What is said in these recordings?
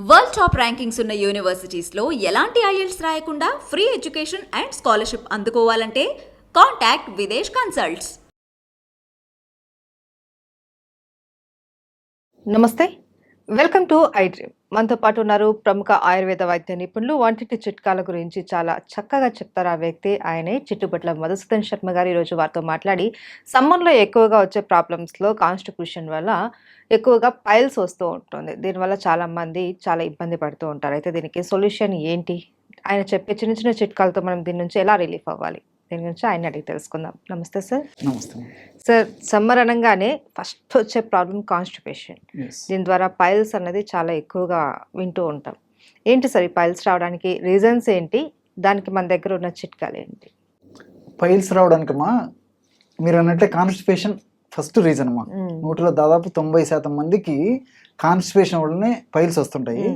World top rankings ఉన్న యూనివర్సిటీస్లో ఎలాంటి IELTS రాయకుండా ఫ్రీ ఎడ్యుకేషన్ అండ్ స్కాలర్షిప్ అందుకోవాలంటే కాంటాక్ట్ విదేశ్ కన్సల్ట్స్. నమస్తే, వెల్కమ్ టు ఐ డ్రీమ్. మనతో పాటు ఉన్నారు ప్రముఖ ఆయుర్వేద వైద్య నిపుణులు. వంటింటి చిట్కాల గురించి చాలా చక్కగా చెప్తారు ఆ వ్యక్తి. ఆయనే చిట్టుబట్ల మధుసూదన్ శర్మ గారు. ఈరోజు వారితో మాట్లాడి సమ్మర్లో ఎక్కువగా వచ్చే ప్రాబ్లమ్స్లో కాన్స్టిట్యూషన్ వల్ల ఎక్కువగా పైల్స్ వస్తూ ఉంటుంది. దీనివల్ల చాలామంది చాలా ఇబ్బంది పడుతూ ఉంటారు. అయితే దీనికి సొల్యూషన్ ఏంటి, ఆయన చెప్పే చిన్న చిన్న చిట్కాలతో మనం దీని నుంచి ఎలా రిలీఫ్ అవ్వాలి, దీని గురించి ఆయన అడిగి తెలుసుకుందాం. నమస్తే సార్. నమస్తే సార్, సమ్మర్ అనగానే ఫస్ట్ వచ్చే ప్రాబ్లం కాన్స్టిపేషన్. దీని ద్వారా పైల్స్ అన్నది చాలా ఎక్కువగా వింటూ ఉంటాం. ఏంటి సార్ ఈ పైల్స్ రావడానికి రీజన్స్ ఏంటి, దానికి మన దగ్గర ఉన్న చిట్కాలు ఏంటి? పైల్స్ రావడానికమ్మా మీరు అన్నట్టే కాన్స్టిపేషన్ ఫస్ట్ రీజన్ అమ్మా. నూటిలో దాదాపు 90% మందికి కాన్స్టిపేషన్ వల్లనే పైల్స్ వస్తుంటాయి.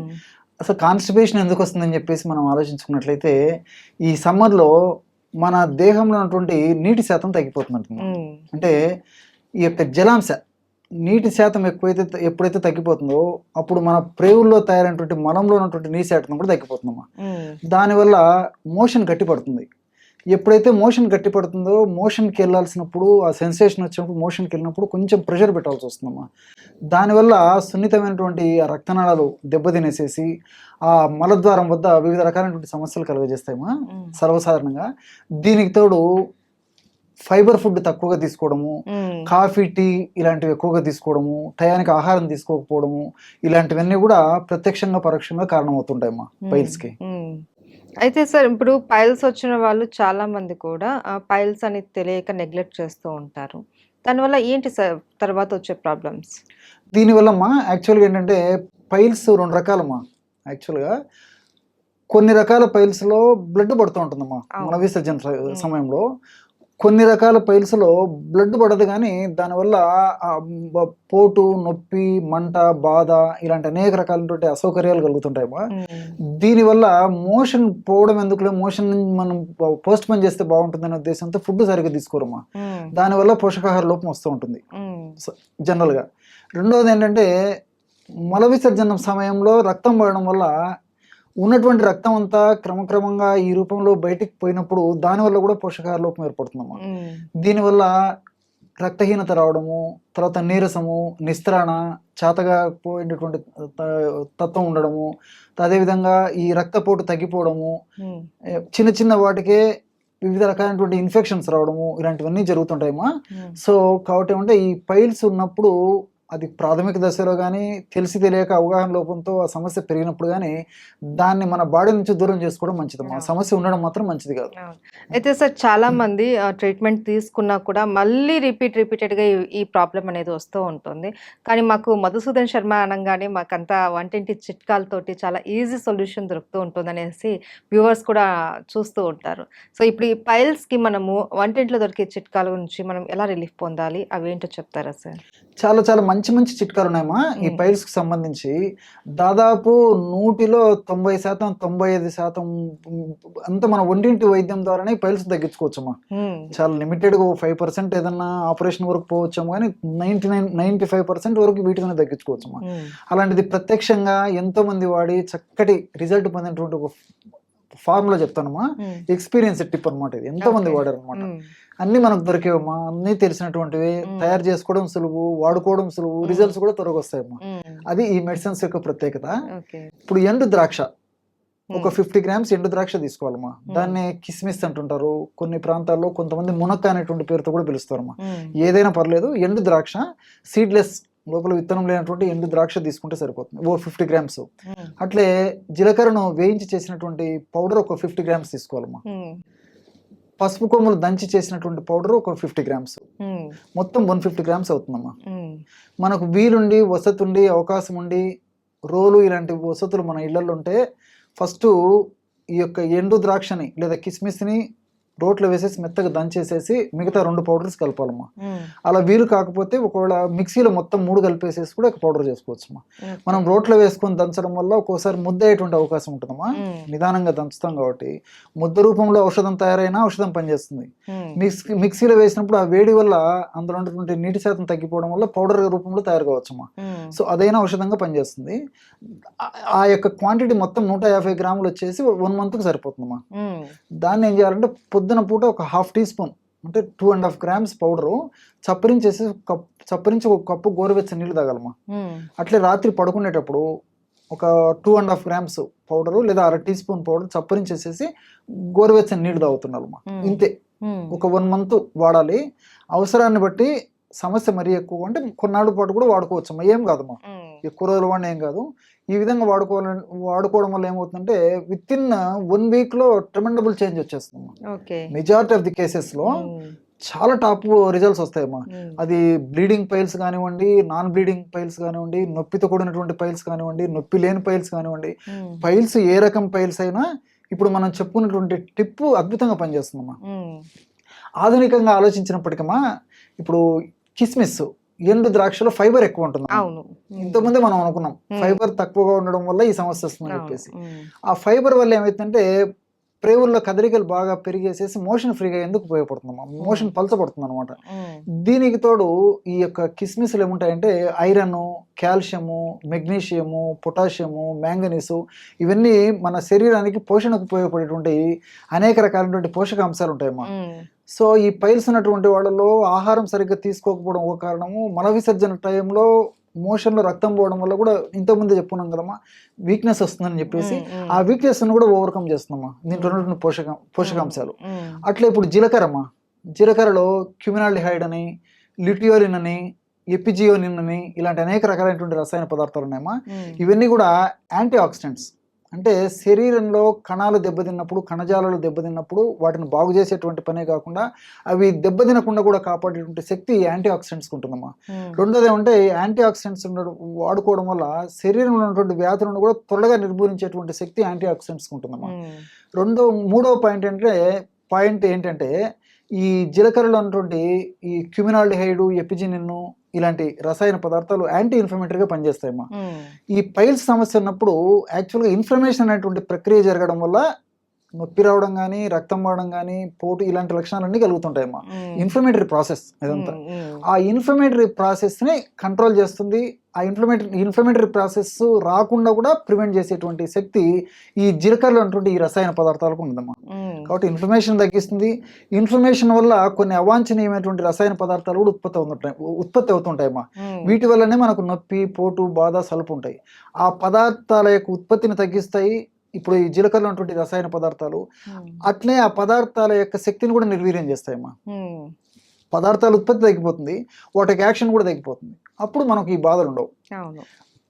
అసలు కాన్స్టిపేషన్ ఎందుకు వస్తుందని చెప్పేసి మనం ఆలోచించుకున్నట్లయితే ఈ సమ్మర్లో మన దేహంలో ఉన్నటువంటి నీటి శాతం తగ్గిపోతుంది. అంటే ఈ యొక్క జలాంశ నీటి శాతం ఎప్పుడైతే తగ్గిపోతుందో అప్పుడు మన ప్రేవుల్లో తయారైనటువంటి మలంలో ఉన్నటువంటి నీటి శాతం కూడా తగ్గిపోతుందమ్మా. దానివల్ల మోషన్ గట్టిపడుతుంది. ఎప్పుడైతే మోషన్ గట్టిపడుతుందో మోషన్కి వెళ్ళాల్సినప్పుడు ఆ సెన్సేషన్ వచ్చినప్పుడు మోషన్కి వెళ్ళినప్పుడు కొంచెం ప్రెషర్ పెట్టాల్సి వస్తుందమ్మా. దానివల్ల సున్నితమైనటువంటి ఆ రక్తనాళాలు దెబ్బతినేసేసి ఆ మలద్వారం వద్ద వివిధ రకాలైనటువంటి సమస్యలు కలుగజేస్తాయమ్మా సర్వసాధారణంగా. దీనికి తోడు ఫైబర్ ఫుడ్ తక్కువగా తీసుకోవడము, కాఫీ టీ ఇలాంటివి ఎక్కువగా తీసుకోవడము, టయానికి ఆహారం తీసుకోకపోవడము, ఇలాంటివన్నీ కూడా ప్రత్యక్షంగా పరోక్షంగా కారణమవుతుంటాయమ్మా పైల్స్కి. అయితే సార్, ఇప్పుడు పైల్స్ వచ్చిన వాళ్ళు చాలా మంది కూడా పైల్స్ అని తెలియక నెగ్లెక్ట్ చేస్తూ ఉంటారు. దానివల్ల ఏంటి సార్ తర్వాత వచ్చే ప్రాబ్లమ్స్? దీనివల్లమ్మా యాక్చువల్గా ఏంటంటే పైల్స్ 2 రకాలమ్మా. యాక్చువల్గా కొన్ని రకాల పైల్స్లో బ్లడ్ పడుతూ ఉంటుందమ్మా మల విసర్జన సమయంలో. కొన్ని రకాల పైల్స్లో బ్లడ్ పడదు, కానీ దానివల్ల పోటు, నొప్పి, మంట, బాధ ఇలాంటి అనేక రకాలైనటువంటి అసౌకర్యాలు కలుగుతుంటాయమ్మా. దీనివల్ల మోషన్ పోవడం ఎందుకులే, మోషన్ మనం పోస్ట్ పోన్ చేస్తే బాగుంటుందనే ఉద్దేశంతో ఫుడ్ సరిగ్గా తీసుకోరమ్మా. దానివల్ల పోషకాహార లోపం వస్తూ ఉంటుంది జనరల్గా. రెండవది ఏంటంటే మల విసర్జన సమయంలో రక్తం పడడం వల్ల ఉన్నటువంటి రక్తం అంతా క్రమక్రమంగా ఈ రూపంలో బయటికి పోయినప్పుడు దానివల్ల కూడా పోషకాహార లోపం ఏర్పడుతుందమ్మా. దీనివల్ల రక్తహీనత రావడము, తర్వాత నీరసము, నిస్త్రాణ, చేతగా పోయినటువంటి తత్వం ఉండడము, అదేవిధంగా ఈ రక్తపోటు తగ్గిపోవడము, చిన్న చిన్న వాటికే వివిధ రకాలైనటువంటి ఇన్ఫెక్షన్స్ రావడము, ఇలాంటివన్నీ జరుగుతుంటాయమ్మా. సో కాబట్టి ఏమంటే ఈ పైల్స్ ఉన్నప్పుడు అది ప్రాథమిక దశలో కానీ తెలిసి తెలియక అవగాహన లోపంతో ఆ సమస్య పెరిగినప్పుడు కానీ దాన్ని మన బాడీ నుంచి దూరం చేసుకోవడం మంచిదమ్మా. సమస్య ఉండడం మాత్రం మంచిది కాదు. అయితే సార్, చాలా మంది ట్రీట్మెంట్ తీసుకున్నా కూడా మళ్ళీ రిపీటెడ్గా ఈ ప్రాబ్లం అనేది వస్తూ ఉంటుంది. కానీ మాకు మధుసూదన్ శర్మ అనగానే మాకంతా వంటింటి చిట్కాలతోటి చాలా ఈజీ సొల్యూషన్ దొరుకుతూ ఉంటుంది అనేసి వ్యూవర్స్ కూడా చూస్తూ ఉంటారు. సో ఇప్పుడు ఈ పైల్స్కి మనము వంటింట్లో దొరికే చిట్కాల గురించి మనం ఎలా రిలీఫ్ పొందాలి, అవి ఏంటో చెప్తారా సార్? చాలా చాలా మంచి మంచి చిట్కాలు ఉన్నాయమ్మా ఈ పైల్స్కి సంబంధించి. దాదాపు 100లో 90%, 95% అంతా మన వంటింటి వైద్యం ద్వారానే పైల్స్ తగ్గించుకోవచ్చమ్మా. చాలా లిమిటెడ్గా 5% ఏదన్నా ఆపరేషన్ వరకు పోవచ్చాము, కానీ 95% వరకు వీటితోనే తగ్గించుకోవచ్చమ్మా. అలాంటిది ప్రత్యక్షంగా ఎంతో మంది వాడి చక్కటి రిజల్ట్ పొందినటువంటి ఒక ఫార్ములా చెప్తానమ్మా. ఎక్స్పీరియన్స్ టిప్ అనమాట ఇది. ఎంతో మంది వాడారు అనమాట. అన్ని మనకు దొరికేవమ్మా, అన్ని తెలిసినటువంటివి, తయారు చేసుకోవడం సులువు, వాడుకోవడం సులువు, రిజల్ట్స్ కూడా త్వరగా వస్తాయమ్మా. అది ఈ మెడిసిన్స్ యొక్క ప్రత్యేకత. ఇప్పుడు ఎండు ద్రాక్ష ఒక 50 grams ఎండు ద్రాక్ష తీసుకోవాలమ్మా. దాన్ని కిస్మిస్ అంటుంటారు కొన్ని ప్రాంతాల్లో, కొంతమంది మునక్క అనేటువంటి పేరుతో కూడా పిలుస్తారమ్మా. ఏదైనా పర్లేదు, ఎండు ద్రాక్ష సీడ్లెస్, లోపల విత్తనం లేనటువంటి ఎండు ద్రాక్ష తీసుకుంటే సరిపోతుంది, ఓ 50 grams. అట్లే జీలకర్రను వేయించి చేసినటువంటి పౌడర్ ఒక 50 grams తీసుకోవాలమ్మా. పసుపు కొమ్ములు దంచి చేసినటువంటి పౌడర్ ఒక 50 grams, మొత్తం 150 grams అవుతుందమ్మా. మనకు వీలుండి, వసతి ఉండి, అవకాశం ఉండి, రోలు ఇలాంటి వసతులు మన ఇళ్లలో ఉంటే ఫస్ట్ ఈ యొక్క ఎండు ద్రాక్షని లేదా కిస్మిస్ని రోట్లో వేసేసి మెత్తగా దంచేసేసి మిగతా 2 పౌడర్స్ కలపాలమ్మా. అలా వీలు కాకపోతే ఒకవేళ మిక్సీలో మొత్తం 3 కలిపేసేసి కూడా ఒక పౌడర్ చేసుకోవచ్చమ్మా. మనం రోట్లో వేసుకొని దంచడం వల్ల ఒక్కోసారి ముద్ద అయ్యేటువంటి అవకాశం ఉంటుందమ్మా. నిదానంగా దంచుతాం కాబట్టి ముద్ద రూపంలో ఔషధం తయారైనా ఔషధం పనిచేస్తుంది. మిక్సీలో వేసినప్పుడు ఆ వేడి వల్ల అందులో ఉన్నటువంటి నీటి శాతం తగ్గిపోవడం వల్ల పౌడర్ రూపంలో తయారు కావచ్చమ్మా. సో అదైనా ఔషధంగా పనిచేస్తుంది. ఆ యొక్క క్వాంటిటీ మొత్తం 150 గ్రాములు వచ్చేసి 1 మంత్కి సరిపోతుందమ్మా. దాన్ని ఏం చేయాలంటే పొద్దున పూట ఒక 1/2 టీ స్పూన్ అంటే 2.5 grams పౌడరు చప్పరించేసి చప్పరించి ఒక కప్పు గోరువెచ్చని నీళ్ళు తాగాలమ్మా. అట్లే రాత్రి పడుకునేటప్పుడు ఒక 2.5 grams పౌడరు లేదా 1/2 టీ స్పూన్ పౌడర్ చప్పరించేసేసి గోరువెచ్చని నీళ్ళు తాగుతున్నారమ్మా. ఇంతే, ఒక 1 month వాడాలి. అవసరాన్ని బట్టి సమస్య మరీ ఎక్కువ అంటే కొన్నాళ్ళ పాటు కూడా వాడుకోవచ్చమ్మా, ఏం కాదమ్మా, ఎక్కువ రోజులు వాడిన ఏం కాదు. ఈ విధంగా వాడుకోవడం వల్ల ఏమవుతుందంటే విత్ ఇన్ 1 week లో ట్రెమెండబుల్ చేంజ్ వచ్చేస్తుందమ్మా. మెజారిటీ ఆఫ్ ది కేసెస్ లో చాలా టాప్ రిజల్ట్స్ వస్తాయమ్మా. అది బ్లీడింగ్ పైల్స్ కానివ్వండి, నాన్ బ్లీడింగ్ పైల్స్ కానివ్వండి, నొప్పితో కూడినటువంటి పైల్స్ కానివ్వండి, నొప్పి లేని పైల్స్ కానివ్వండి, పైల్స్ ఏ రకం పైల్స్ అయినా ఇప్పుడు మనం చెప్పుకున్నటువంటి టిప్ అద్భుతంగా పనిచేస్తుందమ్మా. ఆధునికంగా ఆలోచించినప్పటికమ్మా ఇప్పుడు కిస్మిస్, ఎండు ద్రాక్షలో ఫైబర్ ఎక్కువ ఉంటుంది. ఇంతకుముందే మనం అనుకున్నాం ఫైబర్ తక్కువగా ఉండడం వల్ల ఈ సమస్య వస్తుందని చెప్పేసి. ఆ ఫైబర్ వల్ల ఏమైతుందంటే ప్రేవుల్లో కదలికలు బాగా పెరిగేసేసి మోషన్ ఫ్రీగా ఎందుకు ఉపయోగపడుతుందమ్మా, మోషన్ పలచబడుతుంది అనమాట. దీనికి తోడు ఈ యొక్క కిస్మిస్లు ఏముంటాయంటే ఐరన్, కాల్షియము, మెగ్నీషియము, పొటాషియము, మ్యాంగనీసు, ఇవన్నీ మన శరీరానికి పోషణకు ఉపయోగపడేటువంటి అనేక రకాలైనటువంటి పోషకాంశాలు ఉంటాయమ్మా. సో ఈ పైల్స్ ఉన్నటువంటి వాళ్ళలో ఆహారం సరిగ్గా తీసుకోకపోవడం ఒక కారణము, మల విసర్జన టైంలో మోషన్లో రక్తం పోవడం వల్ల కూడా ఇంతకుముందే చెప్పుకున్నాం కదమ్మా వీక్నెస్ వస్తుందని చెప్పేసి, ఆ వీక్నెస్ కూడా ఓవర్కమ్ చేస్తుందమ్మా దీంట్లో ఉన్నటువంటి పోషకాంశాలు. అట్లా ఇప్పుడు జీలకర్రమ్మా, జీలకర్రలో క్యూమినాల్డిహైడ్ అని, ల్యూటియోలిన్ అని, ఎపిజియోనిన్ అని ఇలాంటి అనేక రకాలైనటువంటి రసాయన పదార్థాలు ఉన్నాయమ్మా. ఇవన్నీ కూడా యాంటీ ఆక్సిడెంట్స్. అంటే శరీరంలో కణాలు దెబ్బతిన్నప్పుడు, కణజాలాలు దెబ్బతిన్నప్పుడు వాటిని బాగు చేసేటువంటి పనే కాకుండా అవి దెబ్బతినకుండా కూడా కాపాడేటువంటి శక్తి యాంటీ ఆక్సిడెంట్స్కి ఉంటుందమ్మా. రెండోది ఏమంటే యాంటీ ఆక్సిడెంట్స్ వాడుకోవడం వల్ల శరీరంలో ఉన్నటువంటి వ్యాధులను కూడా త్వరగా నిర్మూలించేటువంటి శక్తి యాంటీ ఆక్సిడెంట్స్కి ఉంటుందమ్మా. మూడవ పాయింట్ ఏంటంటే ఈ జీలకర్రలో ఉన్నటువంటి ఈ క్యూమినాల్డిహైడ్, ఎపిజినిన్ ఇలాంటి రసాయన పదార్థాలు యాంటీ ఇన్ఫ్లమేటరీగా పనిచేస్తాయమ్మా. ఈ పైల్స్ సమస్య ఉన్నప్పుడు యాక్చువల్గా ఇన్ఫ్లమేషన్ అనేటువంటి ప్రక్రియ జరగడం వల్ల నొప్పి రావడం కానీ, రక్తం పడడం కానీ, పోటు ఇలాంటి లక్షణాలన్నీ కలుగుతుంటాయమ్మా. ఇన్ఫ్లమేటరీ ప్రాసెస్ ఇదంతా. ఆ ఇన్ఫ్లమేటరీ ప్రాసెస్ని కంట్రోల్ చేస్తుంది. ఆ ఇన్ఫ్లమేటరీ ప్రాసెస్ రాకుండా కూడా ప్రివెంట్ చేసేటువంటి శక్తి ఈ జీలకర్రలో ఉన్నటువంటి ఈ రసాయన పదార్థాలకు ఉందమ్మా. కాబట్టి ఇన్ఫ్లమేషన్ తగ్గిస్తుంది. ఇన్ఫ్లమేషన్ వల్ల కొన్ని అవాంఛనీయమైనటువంటి రసాయన పదార్థాలు కూడా ఉత్పత్తి అవుతుంటాయమ్మా. వీటి వల్లనే మనకు నొప్పి, పోటు, బాధ, సలుపు ఉంటాయి. ఆ పదార్థాల యొక్క ఉత్పత్తిని తగ్గిస్తాయి ఇప్పుడు ఈ జీలకర్రలో ఉన్నటువంటి రసాయన పదార్థాలు. అట్లే ఆ పదార్థాల యొక్క శక్తిని కూడా నిర్వీర్యం చేస్తాయమ్మా. పదార్థాల ఉత్పత్తి తగ్గిపోతుంది, వాటికి యాక్షన్ కూడా తగ్గిపోతుంది. అప్పుడు మనకు ఈ బాధలు ఉండవు.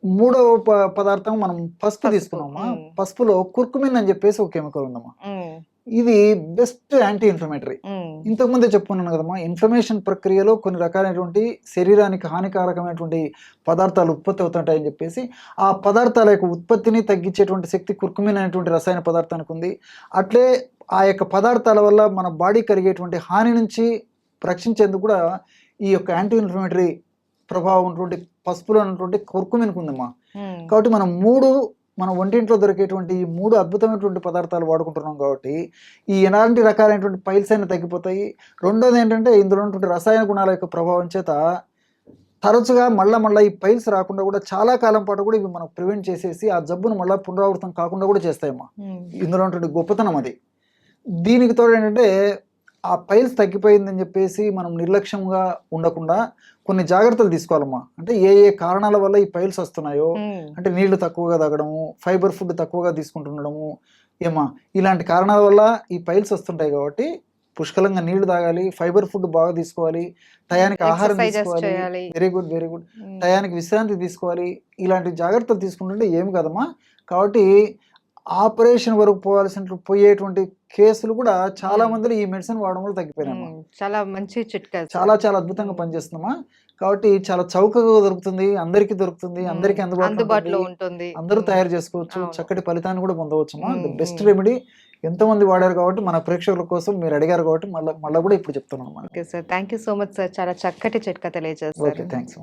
మూడవ పదార్థం మనం పసుపు తీసుకున్నామా. పసుపులో కుర్కుమిన్ అని చెప్పేసి ఒక కెమికల్ ఉందమ్మా. ఇది బెస్ట్ యాంటీ ఇన్ఫ్లమేటరీ. ఇంతకుముందే చెప్పుకున్నాను కదమ్మా, ఇన్ఫ్లమేషన్ ప్రక్రియలో కొన్ని రకాలైనటువంటి శరీరానికి హానికారకమైనటువంటి పదార్థాలు ఉత్పత్తి అవుతుంటాయని చెప్పేసి ఆ పదార్థాల యొక్క ఉత్పత్తిని తగ్గించేటువంటి శక్తి కుర్కుమిన్ అనేటువంటి రసాయన పదార్థానికి ఉంది. అట్లే ఆ యొక్క పదార్థాల వల్ల మన బాడీ కలిగేటువంటి హాని నుంచి రక్షించేందుకు కూడా ఈ యొక్క యాంటీ ఇన్ఫ్లమేటరీ ప్రభావం ఉన్నటువంటి పసుపులో ఉన్నటువంటి కుర్కుమిన్కి ఉందమ్మా. కాబట్టి మన ఒంటింట్లో దొరికేటువంటి ఈ 3 అద్భుతమైనటువంటి పదార్థాలు వాడుకుంటున్నాం కాబట్టి ఈ ఎలాంటి రకాలైనటువంటి పైల్స్ అయినా తగ్గిపోతాయి. రెండోది ఏంటంటే ఇందులో ఉన్నటువంటి రసాయన గుణాల యొక్క ప్రభావం చేత తరచుగా మళ్ళీ ఈ పైల్స్ రాకుండా కూడా చాలా కాలం పాటు కూడా ఇవి మనం ప్రివెంట్ చేసేసి ఆ జబ్బును మళ్ళీ పునరావృతం కాకుండా కూడా చేస్తాయమ్మా. ఇందులో ఉన్నటువంటి గొప్పతనం అది. దీనికి తోడు ఏంటంటే ఆ పైల్స్ తగ్గిపోయిందని చెప్పేసి మనం నిర్లక్ష్యంగా ఉండకుండా కొన్ని జాగ్రత్తలు తీసుకోవాలమ్మా. అంటే ఏ కారణాల వల్ల ఈ పైల్స్ వస్తున్నాయో, అంటే నీళ్లు తక్కువగా తాగడము, ఫైబర్ ఫుడ్ తక్కువగా తీసుకుంటుండడము, ఇలాంటి కారణాల వల్ల ఈ పైల్స్ వస్తుంటాయి. కాబట్టి పుష్కలంగా నీళ్లు తాగాలి, ఫైబర్ ఫుడ్ బాగా తీసుకోవాలి, టయానికి ఆహారం తీసుకోవాలి, వెరీ గుడ్ టయానికి విశ్రాంతి తీసుకోవాలి. ఇలాంటి జాగ్రత్తలు తీసుకుంటుంటే ఏమి కదమ్మా. కాబట్టి ఆపరేషన్ వరకు పోయేటువంటి కేసులు కూడా చాలా మందిలో ఈ మెడిసిన్ వాడడం వల్ల తగ్గిపోయినాయి. చాలా మంచి చిట్కా, చాలా అద్భుతంగా పనిచేస్తుందమ్మా. కాబట్టి చాలా చౌకగా దొరుకుతుంది, అందరికీ దొరుకుతుంది, అందరికీ అందుబాటులో ఉంటుంది, అందరూ తయారు చేసుకోవచ్చు, చక్కటి ఫలితాన్ని కూడా పొందవచ్చు. ద బెస్ట్ రెమెడీ ఎంతోమంది వాడారు కాబట్టి మన ప్రేక్షకుల కోసం మీరు అడిగారు కాబట్టి మళ్ళీ కూడా ఇప్పుడు చెప్తున్నాను అన్నమాట. Okay sir, thank you so much sir, చాలా చక్కటి చిట్కా తెలియజేస్తారు. Okay, thanks.